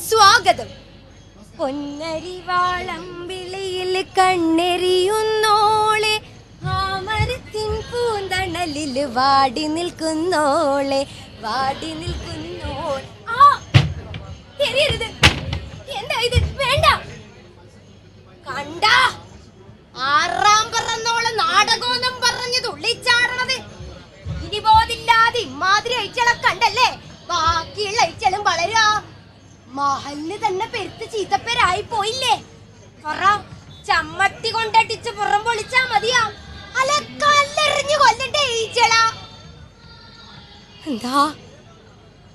സ്വാഗതം. പൊന്നരിവാളം വിളിയിൽ കണ്ണെറിയുന്നോളെ, ആമരത്തിൻ പൂന്തണലിൽ വാടി നിൽക്കുന്നോളെ, വാടി നിൽക്കുന്നോൾ. എന്താ ഇത്? വേണ്ട. കണ്ട ആറാം പറന്നോളെ നാടകോന്നും പറഞ്ഞത് ഉള്ളിച്ചാടണത്. ഇനി ബോധില്ലാതെ ഇമാതിരി അയച്ചളെ കണ്ടല്ലേ ബാക്കിയുള്ള അയച്ചളും വളരുക. മഹലിന് തന്നെ പെരുത്ത് ചീത്തപ്പേരായി പോയില്ലേ. പറ, ചമ്മട്ടി കൊണ്ടടിച്ച് പുറം പൊളിച്ചാ മതിയാ, അല്ല കല്ലെറിഞ്ഞു കൊല്ലണ്ടേ ഈച്ചള? എന്താ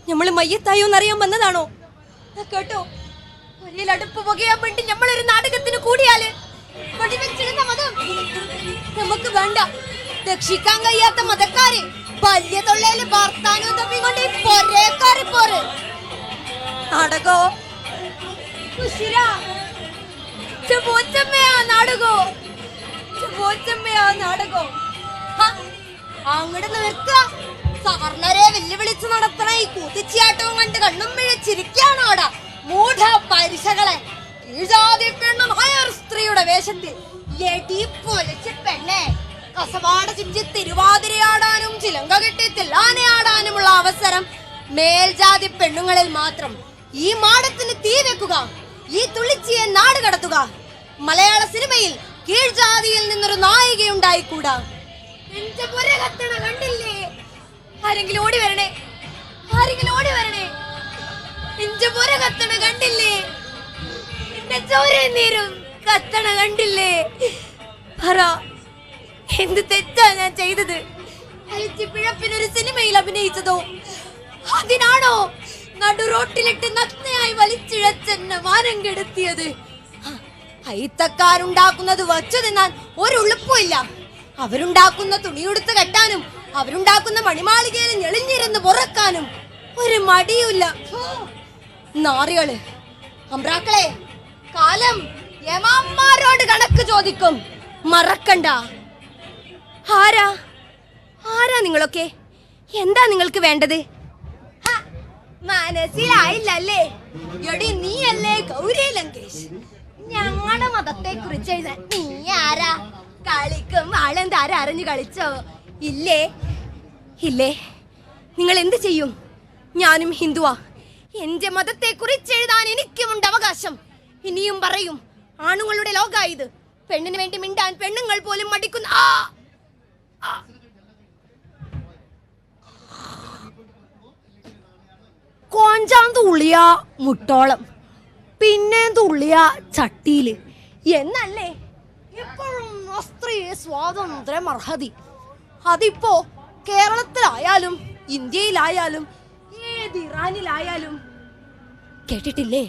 നമ്മള് മയ്യത്തായോന്നറിയാൻ വന്നതാണോ? കേട്ടോ, ഒരേ അടുപ്പ് പുകയാൻ വേണ്ടി നമ്മളൊരു നാടകത്തിന് കൂടിയാല് വെടിവെച്ചിടുന്ന മതം നമുക്ക് വേണ്ട. രക്ഷിക്കാൻ കഴിയാത്ത മതക്കാര് വലിയ തൊള്ളയില് ഭർത്താനും തപ്പിക്കൊണ്ട് പൊരേക്കാരി പോര്. നാടകോ നാടകോ നാടകോ അങ്ങോട്ട് നിർത്ത. സവർണരെ വെല്ലുവിളിച്ച് നടത്തണ ഈ കുതിച്ചാട്ടവും കണ്ട് കണ്ണും മിഴച്ചിരിക്കാണോടാ മൂഢ പരിശകളെ. കീഴ്ജാതി പെണ്ണും ഹയർ സ്ത്രീയുടെ വേഷത്തിൽ പൊലിച്ച് പെണ്ണെ കസവാട ചിഞ്ചി തിരുവാതിരയാടാനും ചിലങ്ക കെട്ടി തില്ലാനയാടാനുമുള്ള അവസരം മേൽജാതി പെണ്ണുങ്ങളിൽ മാത്രം. ഈ മാടത്തിന് തീ വെക്കുക, ഈ തുള്ളിച്ചിയെ നാട് കടത്തുക. മലയാള സിനിമയിൽ കീഴ്ജാതിയിൽ നിന്നൊരു നായികയുണ്ടായിക്കൂടാ. കണ്ടില്ലേ? ആരെങ്കിലും ഓടി വരണേ, ആരെങ്കിലും ഓടി വരണേ. പുര കത്തണ കണ്ടില്ലേ? ചോരനീരും കത്തണ കണ്ടില്ലേ? പറ, എന്ത് തെറ്റാ ഞാൻ ചെയ്തത്? പിഴപ്പിനൊരു സിനിമയിൽ അഭിനയിച്ചതോ? അതിനാണോ നടുറോട്ടിലിട്ട് നഗ്നയായി വലിച്ചിഴച്ചെന്നെ മാനം കെടുത്തിയത്? അയിത്തക്കാരുണ്ടാക്കുന്നത് വച്ചു തിന്നാൻ ഒരുളുപ്പമില്ല. അവരുണ്ടാക്കുന്ന തുണിയുടുത്ത് കെട്ടാനും അവരുണ്ടാക്കുന്ന മണിമാളികയിൽ ഞെളിഞ്ഞിരുന്ന് പുറക്കാനും ഒരു മടിയുമില്ല. നാറികള്, അമ്രാക്കളെ, കാലം യമാന്മാരോട് കണക്ക് ചോദിക്കും, മറക്കണ്ട. ആരാ ആരാ നിങ്ങളൊക്കെ? എന്താ നിങ്ങൾക്ക് വേണ്ടത്? മനസ്സിലായില്ലല്ലേ? എടി, നീയല്ലേ ഗൗരി ലങ്കേഷ്? ഞങ്ങളുടെ മതത്തെ കുറിച്ച് എഴുതാൻ നീ ആരാ? കളിക്കും ആളെന്താര അറിഞ്ഞു കളിച്ചോ? ഇല്ലേ ഇല്ലേ. നിങ്ങൾ എന്ത് ചെയ്യും? ഞാനും ഹിന്ദുവാ. എന്റെ മതത്തെ കുറിച്ച് എഴുതാൻ എനിക്കുമുണ്ട് അവകാശം. ഇനിയും പറയും, ആണുങ്ങളുടെ ലോകായത്. പെണ്ണിന് വേണ്ടി മിണ്ടാൻ പെണ്ണുങ്ങൾ പോലും മടിക്കുന്ന കോഞ്ചാൻ തുള്ളിയ മുട്ടോളം, പിന്നെ തുള്ളിയ ചട്ടിയില് എന്നല്ലേ ഇപ്പോഴും സ്ത്രീ സ്വാതന്ത്ര്യം അർഹതി. അതിപ്പോ കേരളത്തിലായാലും ഇന്ത്യയിലായാലും ഏത് ഇറാനിലായാലും. കേട്ടിട്ടില്ലേ?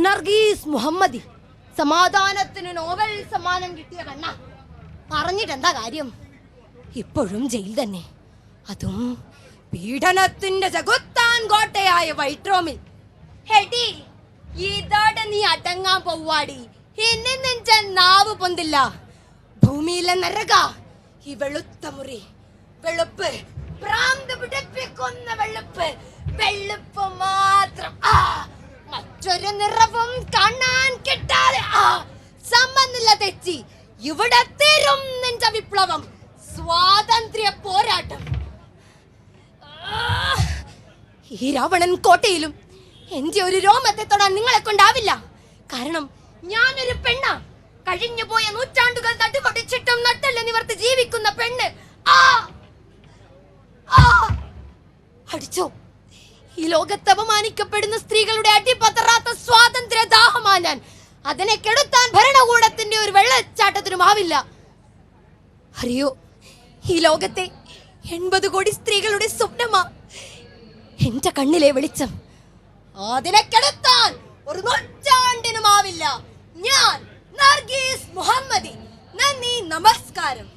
നർഗീസ് മുഹമ്മദി സമാധാനത്തിന് നോബൽ സമ്മാനം കിട്ടിയ കണ്ണ. പറഞ്ഞിട്ടെന്താ കാര്യം? ഇപ്പോഴും ജയിൽ തന്നെ, അതും പീഡനത്തിന്റെ ചകുത്താൻ കോട്ടയായ വൈറ്റ്. ഹെടി, ഇതോടെ നീ അടങ്ങാൻ പോവാടി. എന്നെ നെഞ്ച നാവ് പൊന്തില്ല. ഭൂമിയിലെ നരക ഈ വെളുത്ത മുറി. വെളുപ്പ്, ഭ്രാന്ത് പിടിപ്പിക്കുന്ന വെളുപ്പ്. വെളുപ്പ് മാത്രം, മറ്റൊരു നിറവും കാണാൻ കിട്ടാതെ സമനില തെറ്റി ഇവിടെ തീരും നിന്റെ വിപ്ലവം. സ്വാതന്ത്ര്യ പോരാട്ടം. ഈ രാവണൻ കോട്ടയിലും എന്റെ ഒരു രോമത്തെ തൊടാൻ നിങ്ങളെ കൊണ്ടാവില്ല. കാരണം ഞാനൊരു പെണ്ണ. കഴിഞ്ഞുപോയ നൂറ്റാണ്ടുകൾ തട്ടുപൊടിച്ചിട്ടും നട്ടല് നിവർത്തി ജീവിക്കുന്ന പെണ്ണ്. അടിച്ചോ, ഈ ലോകത്ത് അപമാനിക്കപ്പെടുന്ന സ്ത്രീകളുടെ അടിപതറാത്ത സ്വാതന്ത്ര്യ ദാഹമാ ഞാൻ. അതിനെ കെടുത്താൻ ഭരണകൂടത്തിന്റെ ഒരു വെള്ളച്ചാട്ടത്തിനും ആവില്ല. അറിയോ, ഈ ലോകത്തെ 80 കോടി സ്ത്രീകളുടെ സ്വപ്നമാ എന്റെ കണ്ണിലെ വെളിച്ചം. അതിനെ കെടുത്താൻ ഒരു നൂറ്റാണ്ടിനുമാവില്ല. ഞാൻ നർഗീസ് മുഹമ്മദി. നന്ദി, നമസ്കാരം.